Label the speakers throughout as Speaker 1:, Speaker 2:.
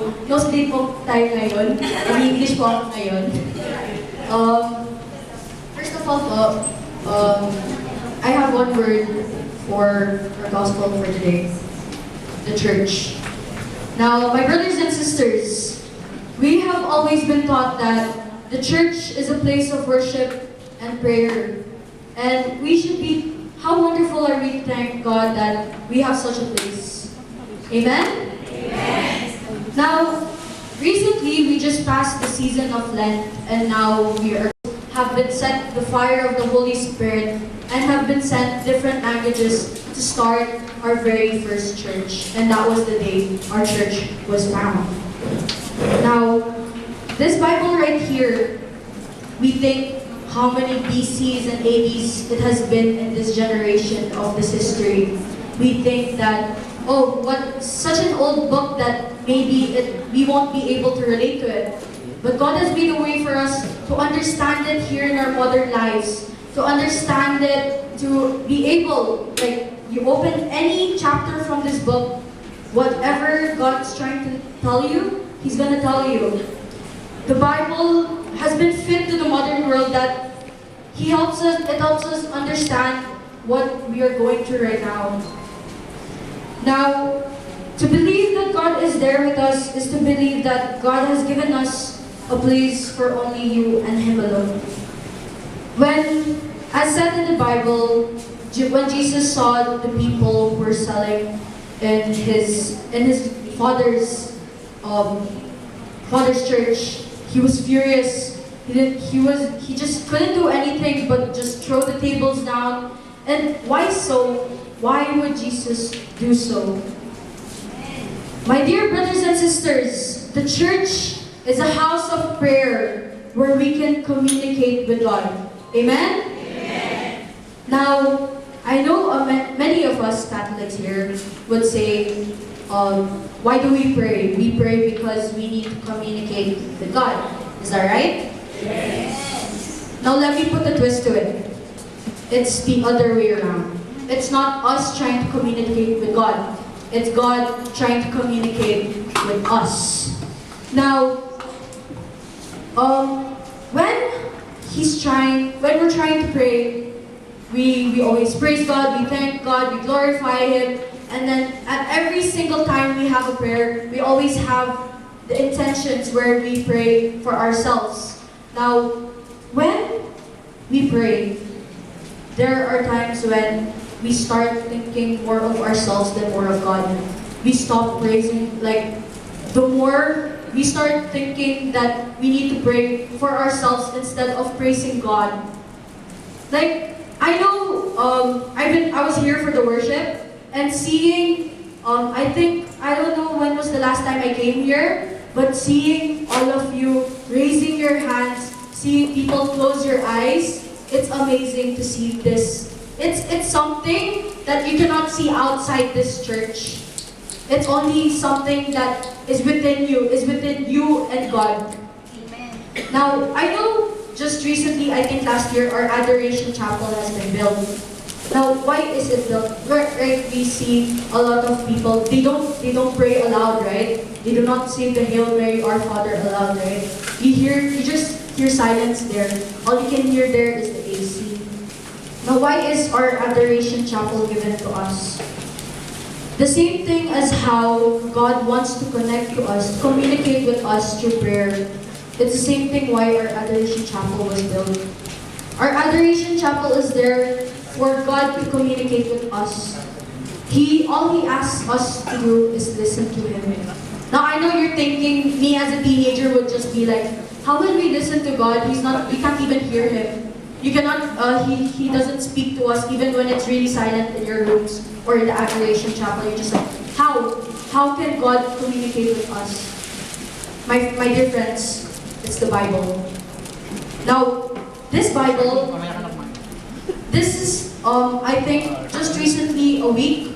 Speaker 1: Mostly po tayo ngayon. English po ako ngayon. Um, First of all po, I have one word for our gospel for today. The church. Now, my brothers and sisters, we have always been taught that the church is a place of worship and prayer. And we should be, how wonderful are we to thank God that we have such a place. Amen? Now, recently we just passed the season of Lent, and now have been sent the fire of the Holy Spirit and have been sent different languages to start our very first church. And that was the day our church was found. Now, this Bible right here, we think how many BCs and ADs it has been in this generation of this history. We think that, oh, what such an old book that maybe we won't be able to relate to it. But God has made a way for us to understand it here in our modern lives, to understand it, to be able, like, you open any chapter from this book, whatever God's trying to tell you, He's gonna tell you. The Bible has been fit to the modern world that it helps us understand what we are going through right now. Now, to believe that God is there with us is to believe that God has given us a place for only you and Him alone. When, as said in the Bible, when Jesus saw the people who were selling in his father's church, he was furious. He just couldn't do anything but just throw the tables down. And why so? Why would Jesus do so? My dear brothers and sisters, the church is a house of prayer where we can communicate with God. Amen? Amen. Now, I know many of us Catholics here would say, why do we pray? We pray because we need to communicate with God. Is that right? Yes. Now let me put a twist to it. It's the other way around. It's not us trying to communicate with God. It's God trying to communicate with us. Now, when we're trying to pray, we always praise God, we thank God, we glorify Him, and then at every single time we have a prayer, we always have the intentions where we pray for ourselves. Now, when we pray, there are times when we start thinking more of ourselves than more of God. We stop praising, like, the more we start thinking that we need to pray for ourselves instead of praising God. Like, I know, I was here for the worship, and seeing, I don't know when was the last time I came here, but seeing all of you raising your hands, seeing people close your eyes, it's amazing to see this. It's something that you cannot see outside this church. It's only something that is within you and God. Amen. Now, I know just recently, I think last year, our Adoration Chapel has been built. Now, why is it built? Right, we see a lot of people, they don't pray aloud, right? They do not sing the Hail Mary, Our Father aloud, right? You just hear silence there. All you can hear there is the AC. Now, why is our Adoration Chapel given to us? The same thing as how God wants to connect to us, communicate with us through prayer. It's the same thing why our Adoration Chapel was built. Our Adoration Chapel is there for God to communicate with us. All He asks us to do is listen to Him. Now, I know you're thinking, me as a teenager would just be like, how will we listen to God? We can't even hear Him. You cannot, he doesn't speak to us even when it's really silent in your rooms or in the Adoration Chapel. You're just like, how? How can God communicate with us? My dear friends, it's the Bible. Now, this Bible, this is, I think, just recently a week,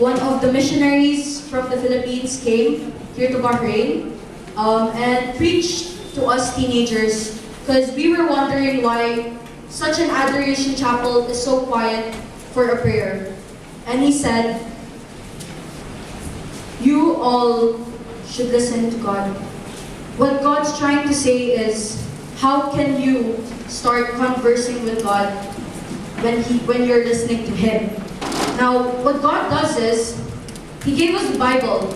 Speaker 1: one of the missionaries from the Philippines came here to Bahrain and preached to us teenagers because we were wondering why such an Adoration Chapel is so quiet for a prayer. And he said, you all should listen to God. What God's trying to say is, how can you start conversing with God when you're listening to Him? Now, what God does is, He gave us the Bible.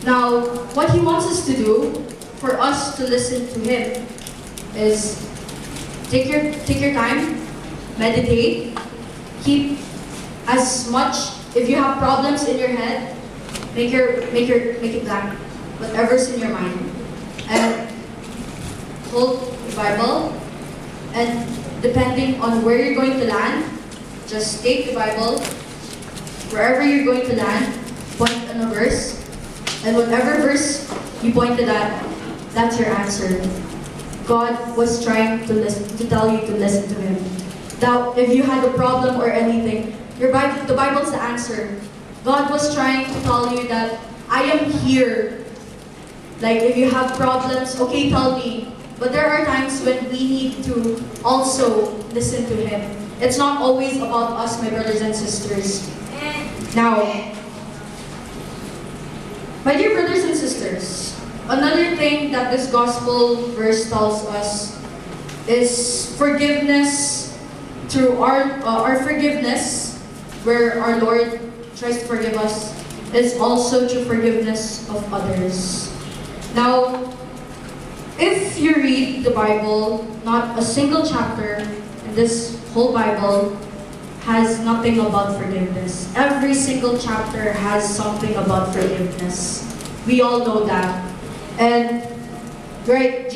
Speaker 1: Now, what He wants us to do for us to listen to Him is take your time, meditate, keep as much. If you have problems in your head, make it blank. Whatever's in your mind, and hold the Bible. And depending on where you're going to land, just take the Bible. Wherever you're going to land, point on a verse, and whatever verse you pointed at, that's your answer. God was trying to tell you to listen to Him. Now, if you had a problem or anything, the Bible's the answer. God was trying to tell you that I am here. Like, if you have problems, okay, tell me. But there are times when we need to also listen to Him. It's not always about us, my brothers and sisters. Now, my dear brothers and sisters, another thing that this gospel verse tells us is forgiveness through our forgiveness, where our Lord tries to forgive us, is also through forgiveness of others. Now, if you read the Bible, not a single chapter in this whole Bible has nothing about forgiveness. Every single chapter has something about forgiveness. We all know that. And right,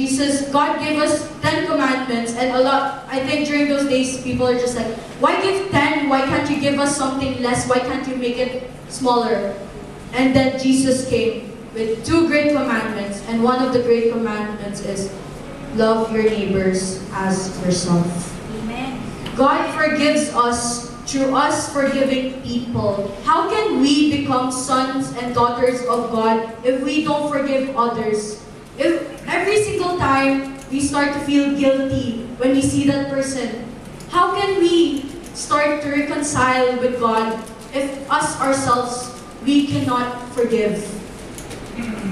Speaker 1: God gave us 10 commandments, and I think during those days, people are just like, why give 10? Why can't you give us something less? Why can't you make it smaller? And then Jesus came with 2 great commandments, and one of the great commandments is, love your neighbors as yourself.
Speaker 2: Amen.
Speaker 1: God forgives us through us forgiving people. How can we become sons and daughters of God if we don't forgive others? If every single time we start to feel guilty when we see that person, how can we start to reconcile with God if us ourselves, we cannot forgive?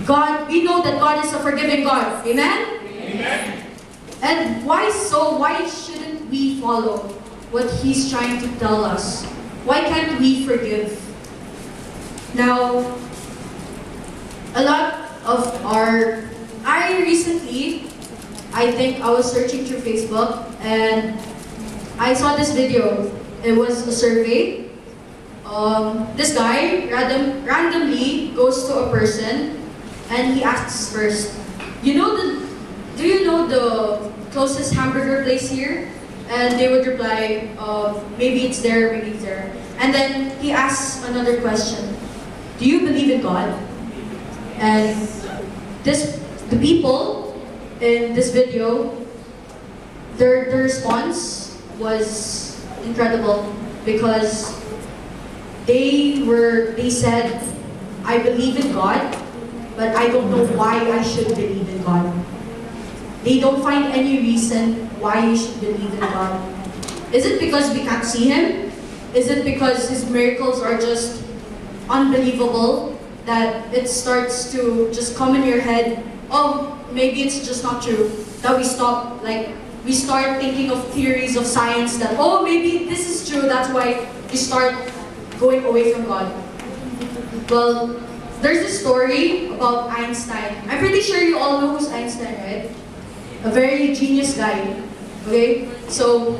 Speaker 1: God, we know that God is a forgiving God. Amen?
Speaker 3: Amen.
Speaker 1: And why so? Why shouldn't we follow what He's trying to tell us? Why can't we forgive? Now, a lot of I think I was searching through Facebook and I saw this video. It was a survey. This guy randomly goes to a person and he asks first, do you know the closest hamburger place here? And they would reply, maybe it's there, maybe it's there. And then he asks another question, do you believe in God? And the people in this video, their response was incredible because they said, I believe in God, but I don't know why I should believe in God. They don't find any reason why you should believe in God. Is it because we can't see Him? Is it because His miracles are just unbelievable that it starts to just come in your head, oh, maybe it's just not true, that we start thinking of theories of science that, oh, maybe this is true, that's why we start going away from God. Well, there's this story about Einstein. I'm pretty sure you all know who's Einstein, right? A very genius guy. Okay? So,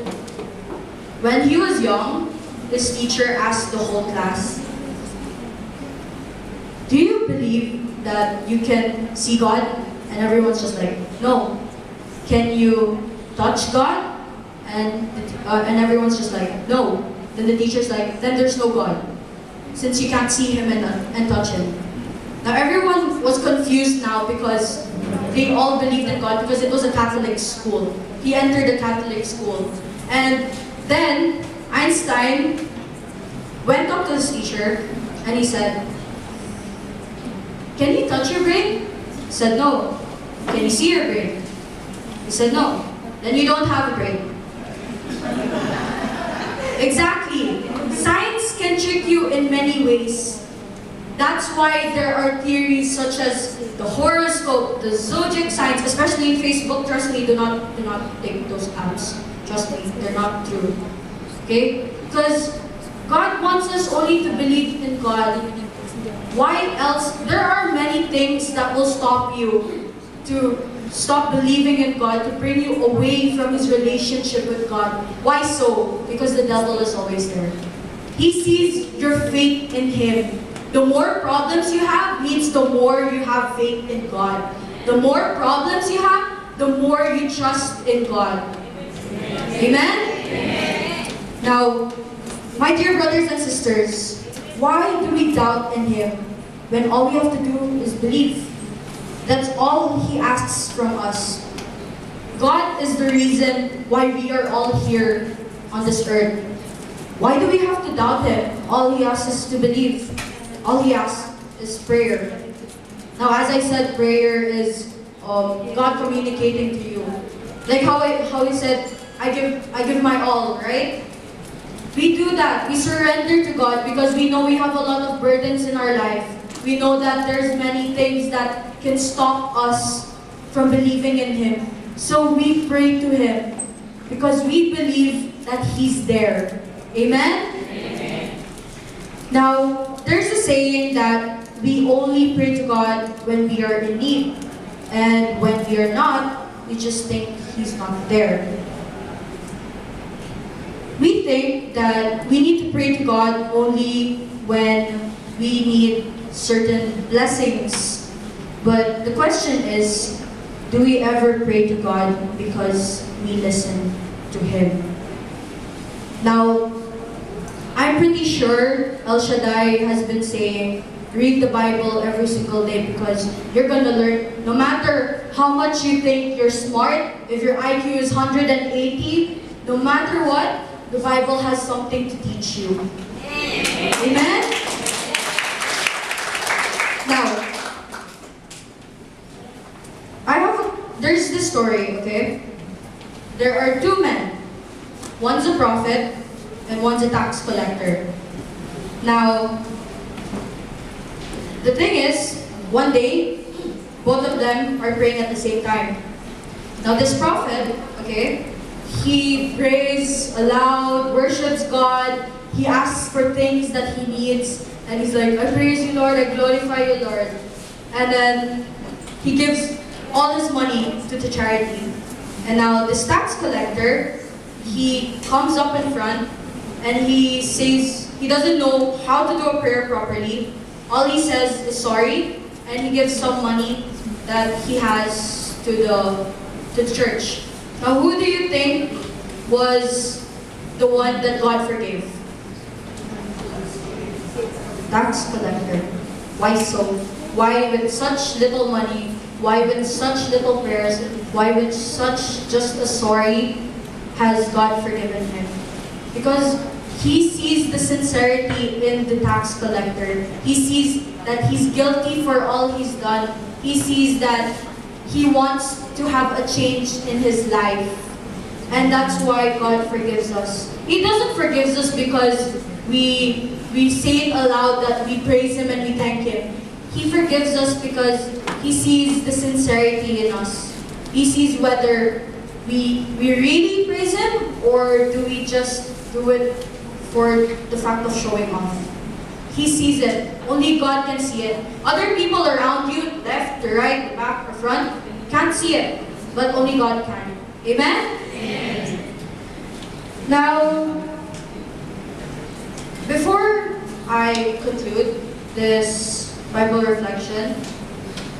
Speaker 1: when he was young, his teacher asked the whole class, do you believe that you can see God? And everyone's just like, no. Can you touch God? And everyone's just like, no. Then the teacher's like, then there's no God, since you can't see Him and touch Him. Now everyone was confused now because they all believed in God because it was a Catholic school. He entered a Catholic school. And then Einstein went up to his teacher and he said, can you touch your brain? He said, no. Can you see your brain? He said, no. Then you don't have a brain. Exactly. Science can trick you in many ways. That's why there are theories such as the horoscope, the zodiac signs, especially in Facebook. Trust me, do not take those apps. Trust me, they're not true. Okay? Because God wants us only to believe in God. Why else? There are many things that will stop you to stop believing in God, to bring you away from His relationship with God. Why so? Because the devil is always there. He sees your faith in Him. The more problems you have means the more you have faith in God. The more problems you have, the more you trust in God. Amen? Now, my dear brothers and sisters, why do we doubt in Him when all we have to do is believe? That's all He asks from us. God is the reason why we are all here on this earth. Why do we have to doubt Him? All He asks us to believe. All He asks is prayer. Now, as I said, prayer is God communicating to you. Like how He said, I give my all, right? We do that. We surrender to God because we know we have a lot of burdens in our life. We know that there's many things that can stop us from believing in Him. So we pray to Him because we believe that He's there. Amen? Amen. Now, there's a saying that we only pray to God when we are in need. And when we are not, we just think He's not there. We think that we need to pray to God only when we need certain blessings. But the question is, do we ever pray to God because we listen to Him? Now, I'm pretty sure El Shaddai has been saying, read the Bible every single day because you're gonna learn, no matter how much you think you're smart, if your IQ is 180, no matter what, the Bible has something to teach you. Amen? Now, there's this story, okay? There are two men. One's a prophet, and one's a tax collector. Now, the thing is, one day, both of them are praying at the same time. Now this prophet, okay, he prays aloud, worships God, he asks for things that he needs, and he's like, I praise you, Lord, I glorify you, Lord. And then he gives all his money to the charity. And now this tax collector, he comes up in front and he says he doesn't know how to do a prayer properly. All he says is sorry, and he gives some money that he has to the church. Now, who do you think was the one that God forgave? Tax collector. Why so? Why with such little money? Why with such little prayers? Why with such just a sorry has God forgiven him? Because he sees the sincerity in the tax collector. He sees that he's guilty for all he's done. He sees that he wants to have a change in his life. And that's why God forgives us. He doesn't forgive us because we say it aloud that we praise Him and we thank Him. He forgives us because He sees the sincerity in us. He sees whether we really praise Him or do we just do it for the fact of showing off. He sees it. Only God can see it. Other people around you, left, to right, back, or front, can't see it. But only God can. Amen? Amen. Now, before I conclude this Bible reflection,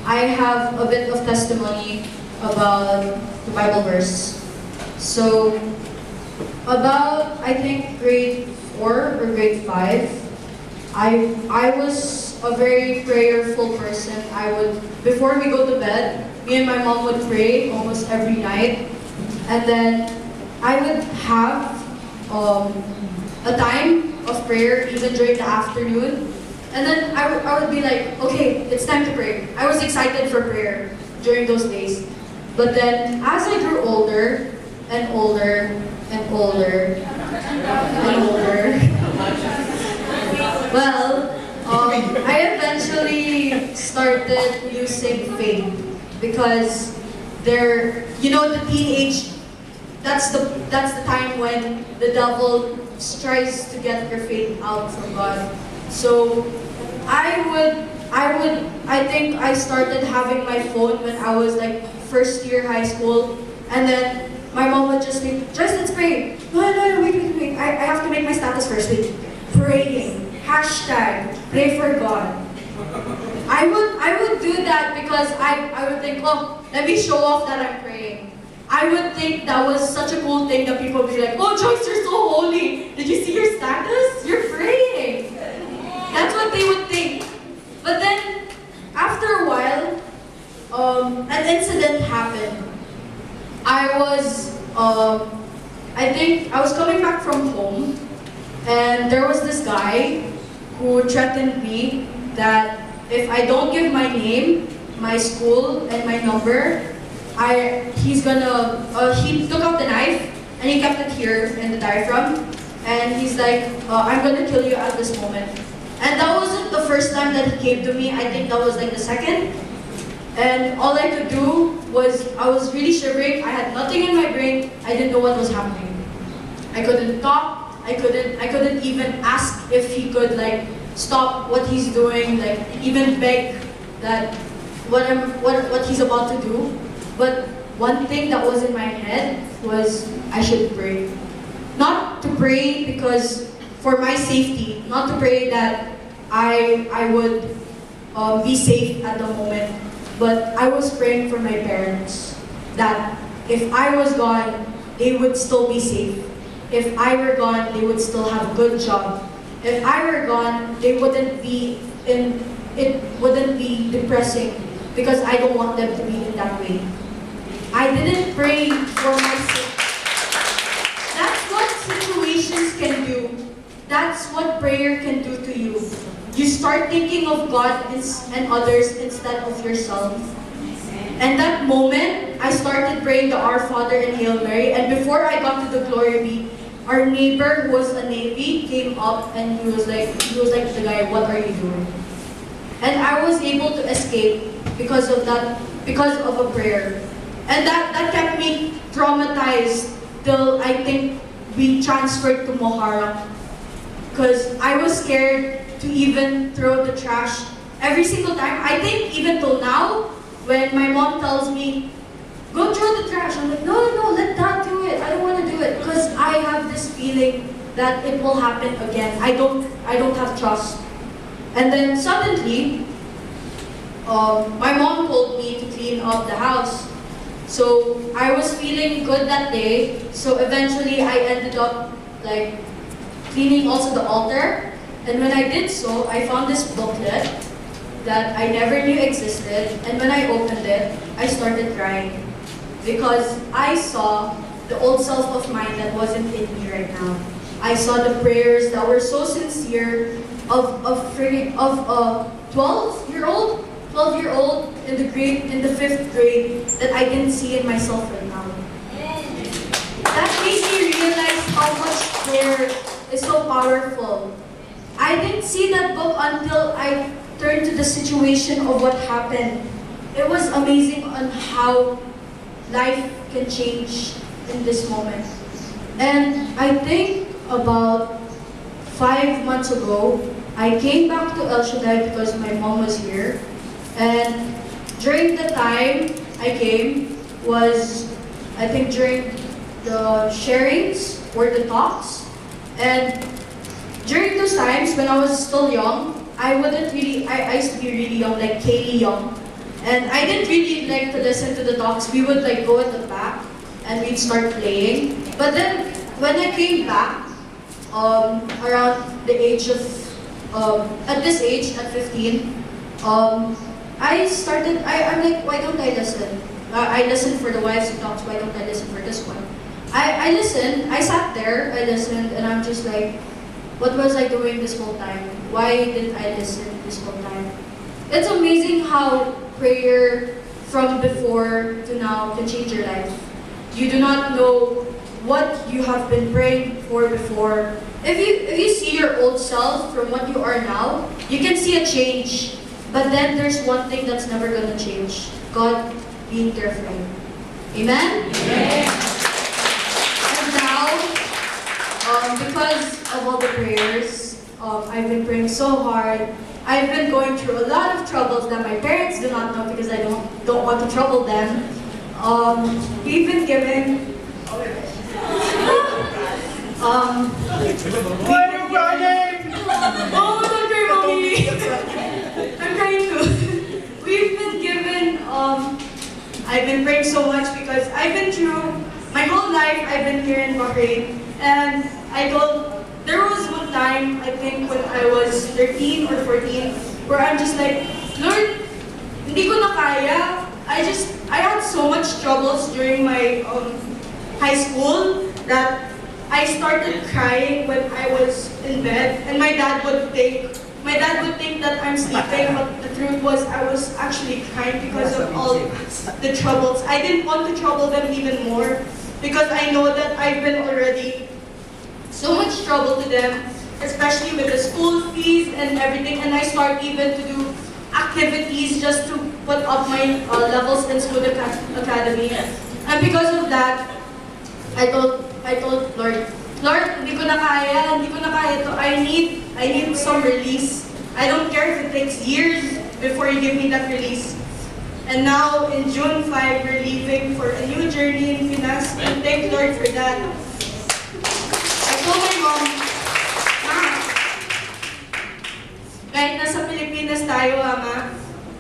Speaker 1: I have a bit of testimony about the Bible verse. So, about, I think, grade 4 or grade 5, I was a very prayerful person. Before we go to bed, me and my mom would pray almost every night. And then I would have a time of prayer even during the afternoon. And then I would be like, okay, it's time to pray. I was excited for prayer during those days. But then as I grew older and older and older and older, well, I eventually eventually started losing faith because the teenage, that's the time when the devil tries to get your faith out from God. So I think I started having my phone when I was like first year high school, and then my mom would just say, "Joyce, let's pray." No, wait. I have to make my status first. Wait, praying. Hashtag pray for God. I would do that because I would think, oh, let me show off that I'm praying. I would think that was such a cool thing that people would be like, oh, Joyce, you're so holy. Did you see your status? You're praying. That's what they would think. But then, after a while, an incident happened. I think I was coming back from home, and there was this guy who threatened me that if I don't give my name, my school, and my number, he took out the knife and he kept it here in the diaphragm, and he's like, I'm gonna kill you at this moment. And that wasn't the first time that he came to me. I think that was like the second. And all I could do was, I was really shivering. I had nothing in my brain. I didn't know what was happening. I couldn't talk. I couldn't even ask if he could like stop what he's doing, like even beg that what he's about to do. But one thing that was in my head was I should pray. Not to pray because for my safety, not to pray that I would be safe at the moment, but I was praying for my parents that if I was gone, they would still be safe. If I were gone, they would still have a good job. If I were gone, it wouldn't be depressing because I don't want them to be in that way. I didn't pray for myself. That's what situations can do. That's what prayer can do to you. You start thinking of God and others instead of yourself. And that moment, I started praying the Our Father and Hail Mary. And before I got to the Glory Be, our neighbor who was a Navy came up and he was like to the guy, what are you doing? And I was able to escape because of a prayer. And that kept me traumatized till I think we transferred to Moharang. Because I was scared to even throw the trash every single time. I think even till now, when my mom tells me, go throw the trash, I'm like, no, let Dad do it. I don't want to do it because I have this feeling that it will happen again. I don't have trust. And then suddenly, my mom told me to clean up the house. So I was feeling good that day. So eventually I ended up like cleaning also the altar. And when I did so, I found this booklet that I never knew existed. And when I opened it, I started crying because I saw the old self of mine that wasn't in me right now. I saw the prayers that were so sincere of a 12-year-old in the 5th grade that I didn't see in myself right now. That makes me realize how much prayer is so powerful. I didn't see that book until I turned to the situation of what happened. It was amazing on how life can change in this moment. And I think about 5 months ago, I came back to El Shaddai because my mom was here. And during the time I came was, I think during the sharings or the talks. And during those times when I was still young, I used to be really young, like Kaylee young. And I didn't really like to listen to the talks. We would like go at the back and we'd start playing. But then when I came back, around the age of, at this age, at 15, I'm like, why don't I listen? I listened for the wives and talks, why don't I listen for this one? I listened, I sat there, I listened, and I'm just like, what was I doing this whole time? Why didn't I listen this whole time? It's amazing how prayer from before to now can change your life. You do not know what you have been praying for before. If you see your old self from what you are now, you can see a change. But then there's one thing that's never gonna change. God being carefree. Amen? And now, because of all the prayers, I've been praying so hard. I've been going through a lot of troubles that my parents do not know because I don't want to trouble them. We've been given.
Speaker 2: Why are you crying?
Speaker 1: Oh, don't cry, mommy. I'm crying too. We've been given. I've been praying so much because I've been through my whole life. I've been here in Bahrain, and there was one time, I think when I was 13 or 14, where I'm just like, Lord, hindi ko na kaya. I had so much troubles during my high school that I started crying when I was in bed, and my dad would think that I'm sleeping, but the truth was I was actually crying because of all the troubles. I didn't want to trouble them even more because I know that I've been already so much trouble to them, especially with the school fees and everything, and I start even to do activities just to put up my levels in school academy. And because of that, I told Lord, hindi ko na kaya to. I need some release. I don't care if it takes years before you give me that release. And now, in June 5, we're leaving for a new journey in Pinas, and thank Lord for that. I told my mom, Ma, kahit nasa Pilipinas tayo, Ma,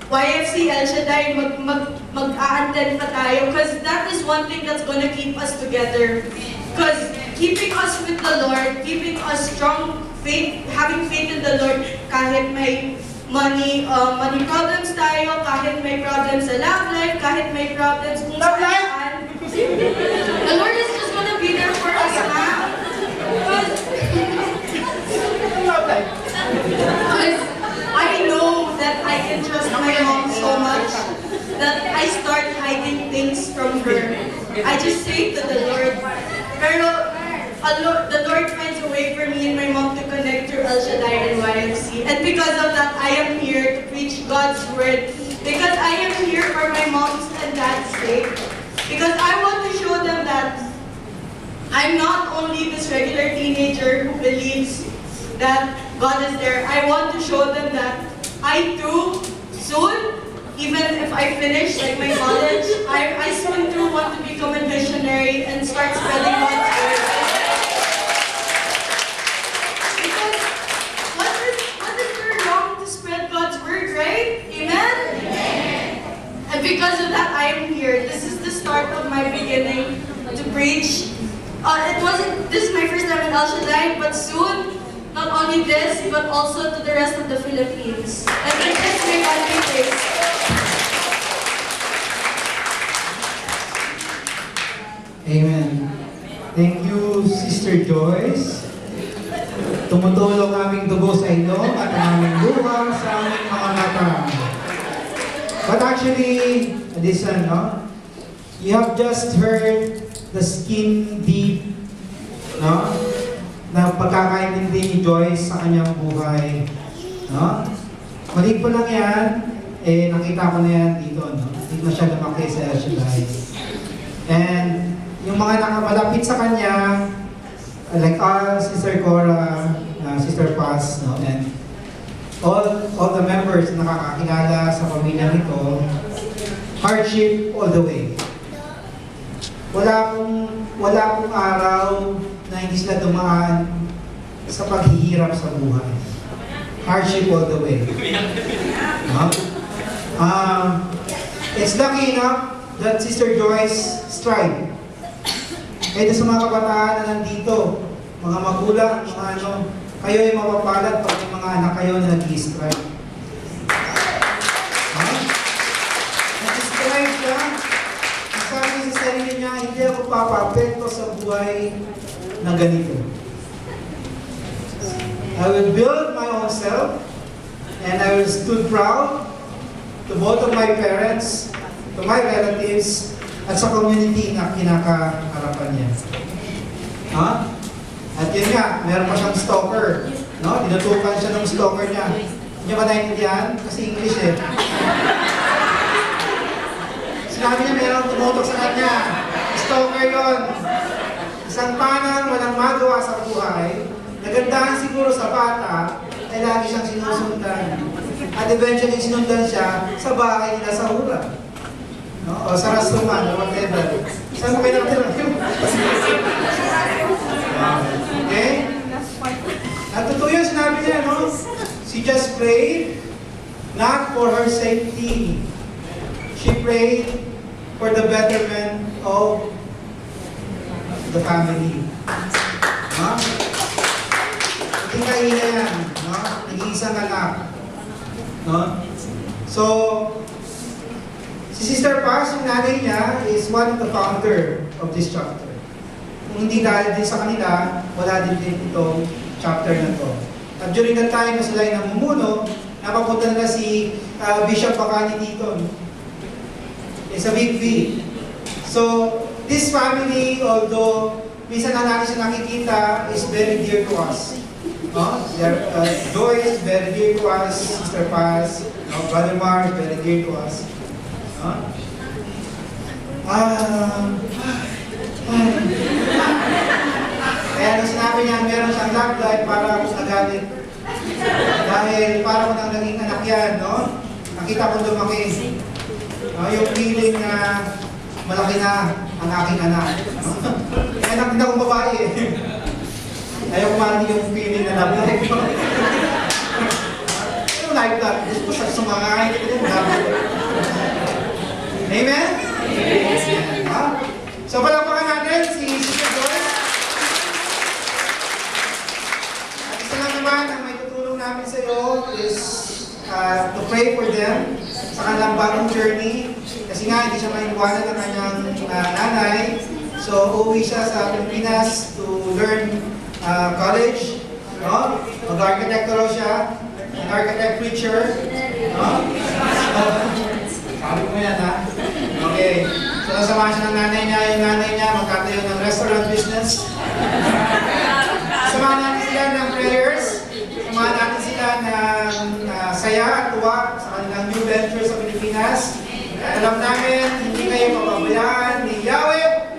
Speaker 1: YFC, El Shaddai, mag-a-attend pa tayo, because that is one thing that's gonna keep us together. Because keeping us with the Lord, keeping us strong, having faith in the Lord, kahit may money problems tayo, kahit may problems sa love life, kahit may problems kung saan, the Lord is just gonna be there for us, Ma. Because I know that I can trust my mom so much that I start hiding things from her. I just say to the Lord, pero the Lord finds a way for me and my mom to connect through El Shaddai and YFC. And because of that, I am here to preach God's word. Because I am here for my mom's and dad's sake. Because I want to show them that I'm not only this regular teenager who believes that God is there. I want to show them that I too, soon, even if I finish like my college, I soon too want to become a missionary and start spreading God's word. Because what is there wrong to spread God's word, right? Amen? And because of that, I am here. This is the start of my beginning to preach. This is my first time in El Shaddai, but soon, not only this, but also to the rest of the Philippines. And in this way, God be praised.
Speaker 2: Amen. Thank you, Sister Joyce. Tumutulong aming dugo sa ilong at ang aming luha sa aming mga mata. But actually, listen, no? You have just heard the skin deep, no? Na pagkakaintindi ni Joyce sa kanyang buhay, no? Maliit po lang yan, nakita ko na yan dito, no? Dito na siya lumaki sa El Shaddai. And yung mga nakamalapit sa kanya, like Sister Cora, Sister Paz, no? And all the members na nakakakilala sa pamilya nito, hardship all the way. Wala pong araw na hindi sila dumaan sa paghihirap sa buhay. Hardship all the way. No? It's lucky enough that Sister Joyce strived. Kaya sa mga kabataan na nandito, mga magulang, mga ano, kayo ay mapapalad pag may mga anak kayo na nag-i-strive. Nag-i-strive ka, sabi sa sarili niya, hindi ako papapekto sa buhay na ganito. I will build my own self, and I will stood proud to both of my parents, to my relatives, at sa community na kinakaharapan niya. At yun nga, meron pa siyang stalker. No? Tinutukan siya ng stalker niya. Hindi ba naiintindihan? Kasi English eh. Sinabi niya mayroong tumutok sa kanya. Stalker yun. Isang panang walang magawa sa buhay, nagandahan siguro sa bata, ay lagi siyang sinusundan. At eventually sinundan siya sa bahay nila sa Hura. No? O sa Rastuman, or whatever. Saan mo kayo nakatira? Okay? At totoo yun, sinabi niya, no? She just prayed, not for her safety. She prayed for the betterment of the family. No? Hindi kaina yan, no? Nag-iisang anak. No? So, si Sister Paz, yung nanay niya, is one of the founder of this chapter. Kung hindi dahil din sa kanila, wala din itong chapter na to. At during that time na sila ay namumuno, napapunta nila si Bishop Bacani dito. No? It's a big V. So, this family, although minsan na natin siya nakikita, is very dear to us. No? Joy is very dear to us, Sister Paz, no? Brother Mar is very dear to us. No? Kaya nung sinabi niya, meron siyang love life para ako nagalit. Dahil para ko nang naging anak yan, no? Nakita ko lumaki. No? Yung feeling na malaki na ang aking anak. No? Kaya nakita kong babae eh. Ayaw kumari yung feeling na love life. Yung life life, gusto ko sa sumangain ko yung love life. Amen? Amen. Ha? So palapakan natin si Sister Joyce. At isa lang naman ang may tutulong namin sa iyo is to pray for them sa kanilang bagong journey. Kasi nga hindi siya maiwanan ng kanyang nanay. So uuwi siya sa Pilipinas to learn college. No? Mag-architect raw siya. An architect preacher. No? Sabi ko yan ha. Okay. So nasamahan siya ng nanay niya. Yung nanay niya magkatayo ng restaurant business. Samahan natin sila ng prayers. Samahan natin sila ng saya at tuwa sa kanilang new venture sa Pilipinas. At alam namin, hindi kayo mapabayaan ni Yahweh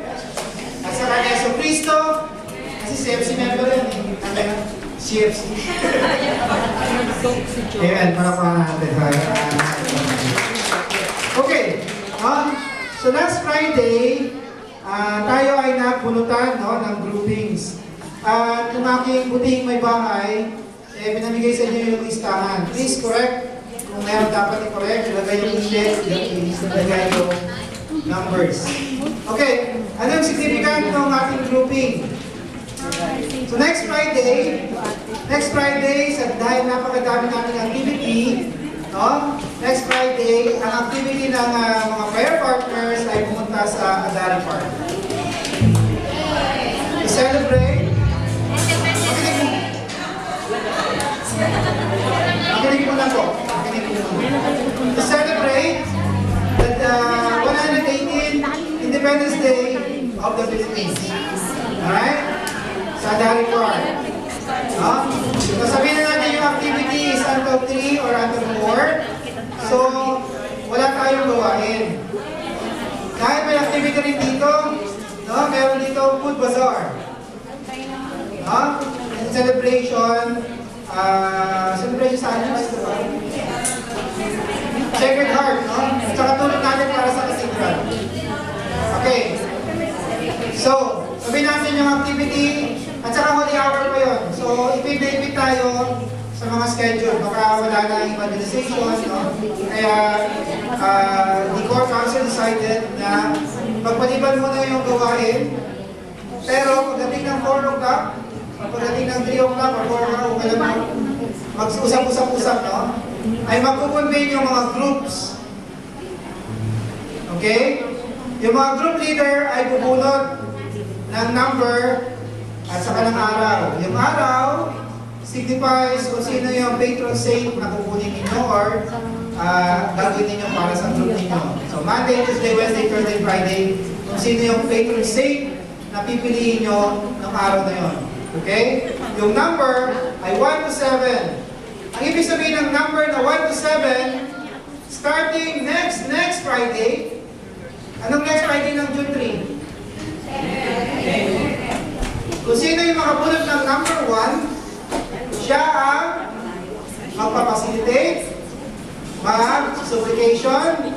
Speaker 2: at sa kanya Yeso Cristo. Kasi CFC member yan eh. CFC. Amen. Para pa natin. Okay. So last Friday, tayo ay napunutan no, ng groupings. At yung aking buting may bahay, pinamigay sa inyo yung listahan. Please correct. Kung meron dapat i-correct, ilagay yung index, ilagay yung numbers. Okay. Ano yung significant ng ating grouping? So next Friday, dahil napakadami natin activity, no? Next Friday, ang activity ng mga prayer partners ay pumunta sa Adari Park. To celebrate, makinig mo na po. To celebrate the 118th Independence Day of the Philippines. Alright? Sa Adari Park. No? So sabihin na natin yung activity is until 3 or until 4. So, wala tayong gawain. Dahil may activity rin dito, no? Meron dito food bazaar. No? And celebration sa ano? Sacred Heart, no? At saka tulong natin para sa cathedral. Okay. So, sabihin natin yung activity, at saka holy hour pa yun. So, ipipipit tayo sa mga schedule. Baka wala na yung evangelization, no? Kaya, the core council decided na pagpaliban muna yung gawain. Pero, pagdating ng 4 o'clock, pagdating ng 3 o'clock, or 4 o'clock, kung alam mo, mag-usap-usap-usap, no? Ay magkukonvene yung mga groups. Okay? Yung mga group leader ay bubunot ng number at saka ng araw. Yung araw signifies kung sino yung patron saint na kukunin ninyo or gagawin ninyo para sa group ninyo. So Monday, Tuesday, Wednesday, Thursday, Friday, kung sino yung patron saint na pipiliin nyo ng araw na yon. Okay? Yung number ay 1 to 7. Ang ibig sabihin ng number na 1 to 7, starting next Friday. Anong next Friday ng June 3? Kung sino yung makabunot ng number 1, siya ang magpapacilitate, mag-supplication,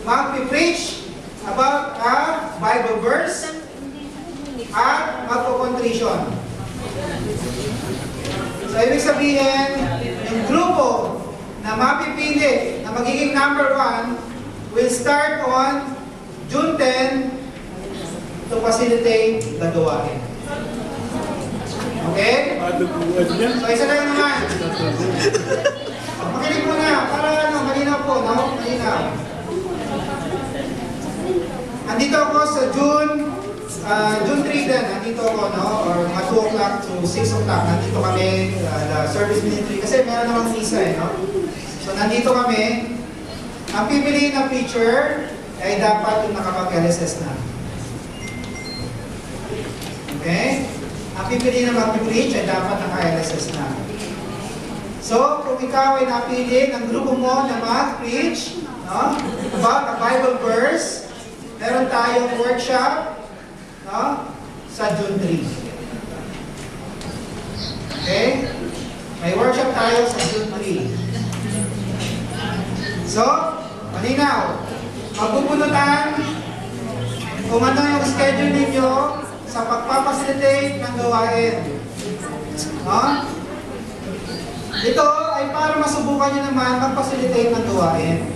Speaker 2: mag-preach about a Bible verse, at magpo-contrition. So, ibig sabihin, yung grupo na mapipili na magiging number 1 will start on June 10 to facilitate the gawain. Okay? So, isa lang naman. Makinig muna, para malinaw po, no? Malinaw. Andito ako sa June 3 din, nandito ako, no? Or mga 2 o'clock to 6 o'clock, nandito kami, the service ministry, kasi meron namang misa eh, no? So, nandito kami. Ang pipiliin ng preacher ay dapat yung nakapag-LSS na. Okay? Ang pipiliin na mag-preach ay dapat naka-LSS na. So, kung ikaw ay napili ng grupo mo na mag-preach, no? About a Bible verse, meron tayong workshop, no? Sa June 3. Okay? May workshop tayo sa June 3. So, malinaw. Magpupunutan kung ano yung schedule ninyo sa pagpapacilitate ng gawain. No? Ito ay para masubukan nyo naman mag-facilitate ng gawain.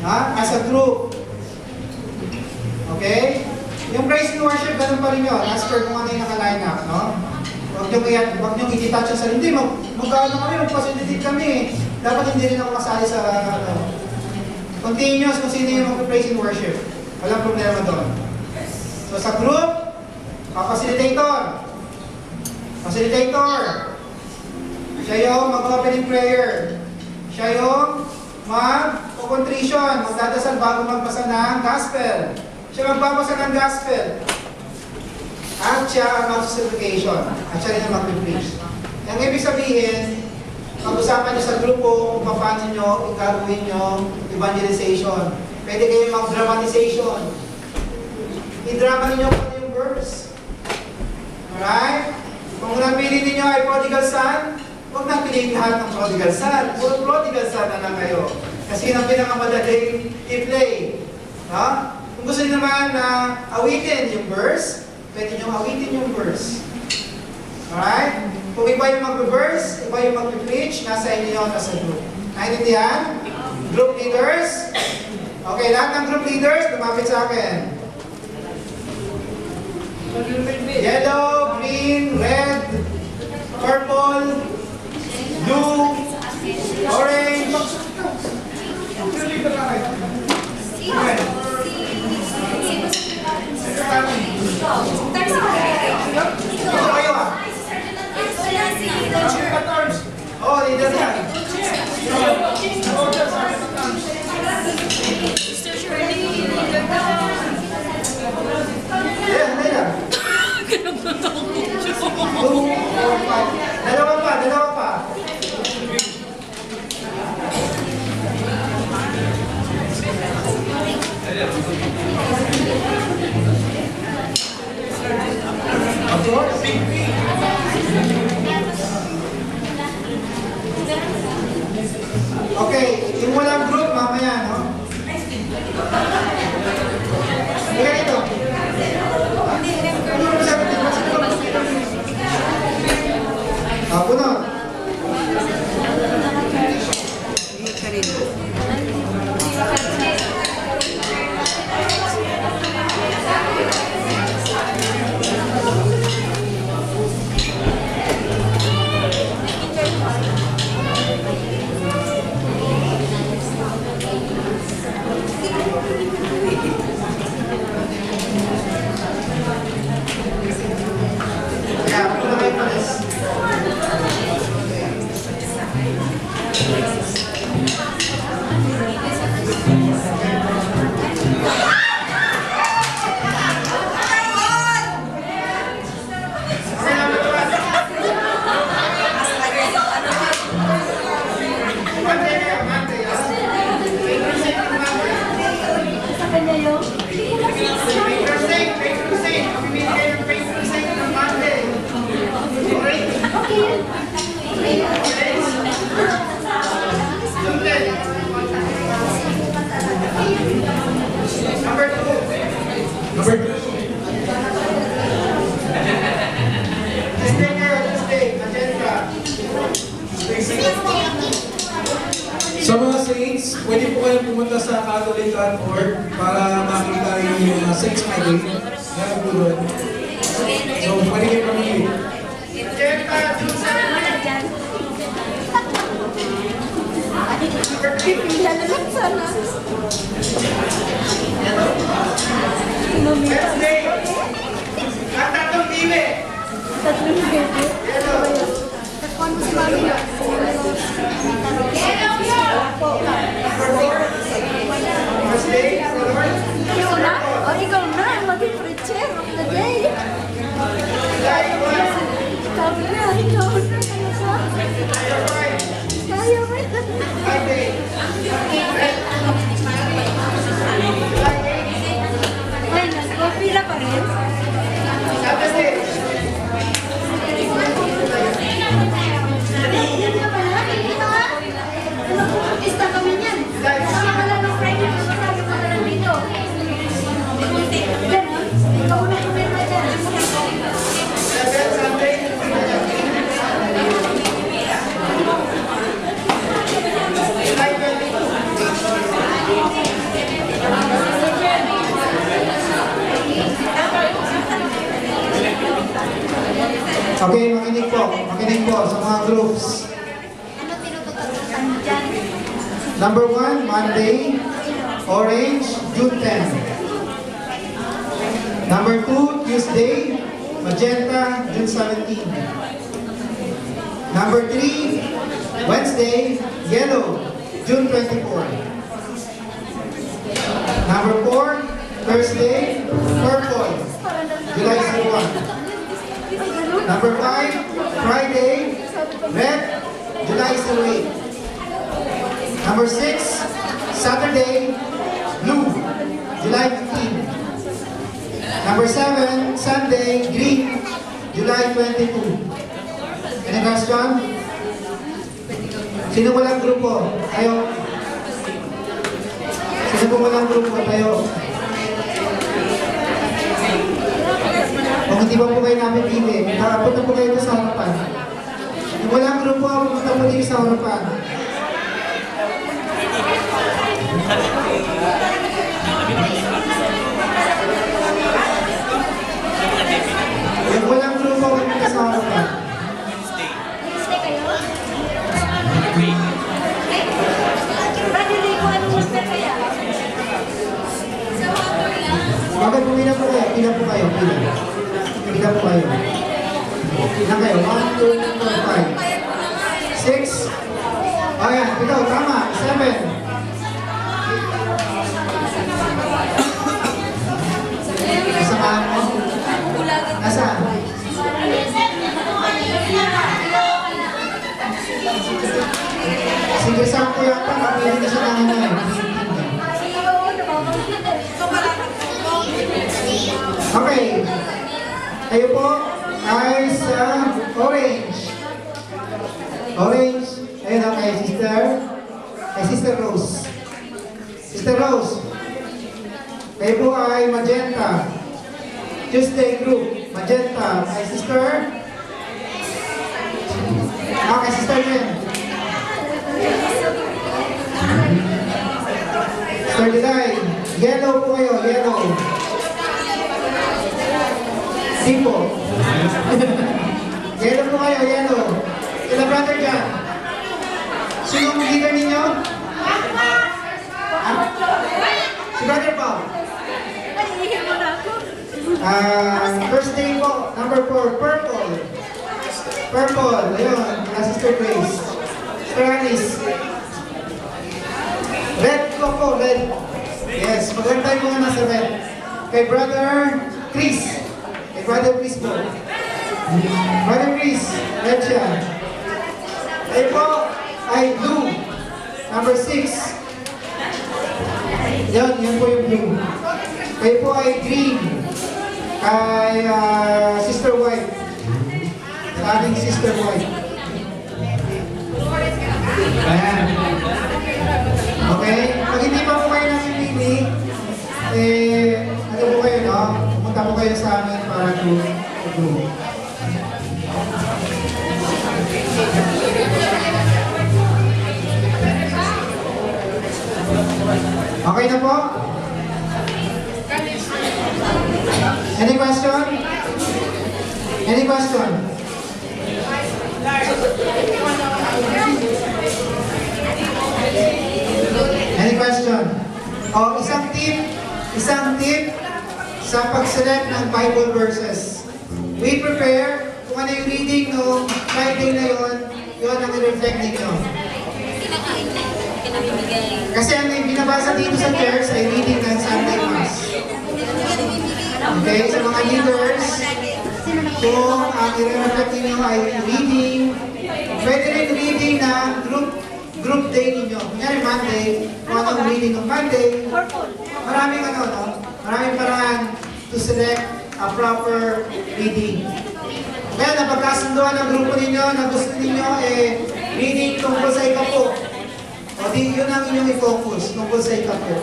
Speaker 2: As a group. Okay? Yung praise and worship, ganun pa rin yun. As per kung ano yung naka-line up, no? Huwag nyo i-detach yung sarili. Hindi, mag-ano kami, mag-facilitate kami. Dapat hindi rin ako kasali sa, continuous kung sino yung mag-praise and worship. Walang problema doon. So sa group, facilitator. Facilitator. Siya yung mag-opening prayer. Siya yung mag-contrition, magdadasal bago magbasa ng gospel. Siya magbabasa ng gospel. At siya ang mag-supplication. At siya rin ang mag-preach. Ang ibig sabihin, pag-usapan niyo sa grupo kung paano niyo gagawin yung evangelization. Pwede kayo mag-dramatization. I-drama ninyo kung ano yung verse. Alright? Kung napili ninyo ay prodigal son, huwag nang piliin lahat ng prodigal son. Puro prodigal son na lang kayo. Kasi yun ang pinakamadaling i-play. No? Kung gusto niyo naman na awitin yung verse, pwede niyo awitin yung verse. Alright? Kung iba yung mag-verse, iba yung mag-preach, nasa inyo yun as a group. Naintindihan? Group leaders? Okay, lahat ng group leaders, lumapit sa akin. Yellow, green, red, purple, blue, orange. Ito kayo ah. Oh, leader yan. Ayan. Dalawa pa. Of course. Okay, yung walang group mamaya, no? Kaya ito. Punot.
Speaker 3: Nakita niya yung...
Speaker 2: Number 2.
Speaker 4: Sa mga saints, pwede po kayo pumunta sa Catholic.org para makita yung mga saints meeting. Meron po doon. So, pwede kayo pamili.
Speaker 3: Pipila na lang sana. Tatlong baby. Takwan mo si Mami na. Ikaw na? O, ikaw na. Maging preacher of the day. Sabi na, ikaw na. Kaya mo. Ay, nagpapila pa rin. Yan nga pala. Isa kami niyan. Sama ka lang ng Friday. Masasabi mo na lang dito. Ganon. Ikaw na kumirma dyan.
Speaker 2: Okay, makinig po. Makinig po sa mga groups.
Speaker 3: Ano tinutututan mo dyan?
Speaker 2: Number 1, Monday, Orange, June 10. Number 2, Tuesday, Magenta, June 17. Number 3, Wednesday, Yellow, June 24. Number 4, Thursday, Purple, July 01. Number 5, Friday, Red, July 08. Number 6, Saturday, Blue, July 15. Number 7, Sunday, Green, July 22. Any question? Sino walang grupo? Tayo. Sino po walang grupo? Tayo. Kung hindi pa po kayo napipili, punta po kayo sa harapan. Kung walang grupo, pumunta po dito sa harapan. Kung walang grupo, pumunta sa harapan.
Speaker 3: Stay kayo? Brother Lee, kung anong master kaya?
Speaker 2: Bakit pumila po kayo? Pila po kayo, pila. Pila po kayo. Pila kayo. 1, 2, 3, 4, 5. 6. O yan, ikaw, tama. 7. Nasaan mo? Nasaan? Sige, saan ko yata? Kapili na siya ng ano. Okay. Kayo po ay sa Orange. Orange. Ayun na kay Sister Rose. Sister Rose. Kayo po ay Magenta. Tuesday group. Magenta. Kay Sister. Kay Sister Jen. Sister Diday. Yellow po kayo. Yellow. Tipo. Yellow po kayo. Yellow. Sila brother dyan. Sino ang leader ninyo? Si Brother Paul.
Speaker 3: Ay, ihihin mo na ako.
Speaker 2: First day po, number 4, Purple. Purple, ayun, na Sister Grace. Sister Alice. Red po po, red. Yes, maglantay po nga nasa red. Kay Brother Chris. Kay Brother Chris po. Brother Chris, red siya. Kayo po ay blue. Number 6. Yan po yung blue. Kayo po ay green. Kay Sister White. Sa ating Sister White. Ayan. Okay? Pag hindi pa po kayo namimili, ano po kayo, no? Pumunta po kayo sa amin para to do. Okay na po? Any question? Any question? Any question? O, isang tip sa pag-select ng Bible verses. We prepare kung ano yung reading no Friday na yon ang i-reflect ninyo. Kasi ang binabasa dito sa church ay reading ng Sunday Mass. Okay, sa mga leaders, kung ang i-reflect ninyo ay reading, pwede rin reading ng group day ninyo. Kunyari Monday, kung anong reading ng Monday, maraming maraming paraan to select a proper reading. Kaya napagkasunduan ng grupo ninyo na gusto ninyo reading tungkol sa ikapo. O di yun ang inyong i-focus tungkol sa ikapo.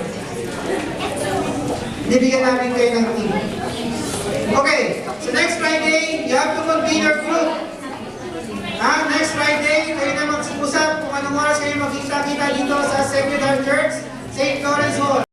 Speaker 2: Nibigyan namin kayo ng team. Okay, so next Friday, you have to convene your group. Next Friday, kayo na mag-usap kung anong oras kayo magkita-kita dito sa Secular Church, St. Lawrence Hall.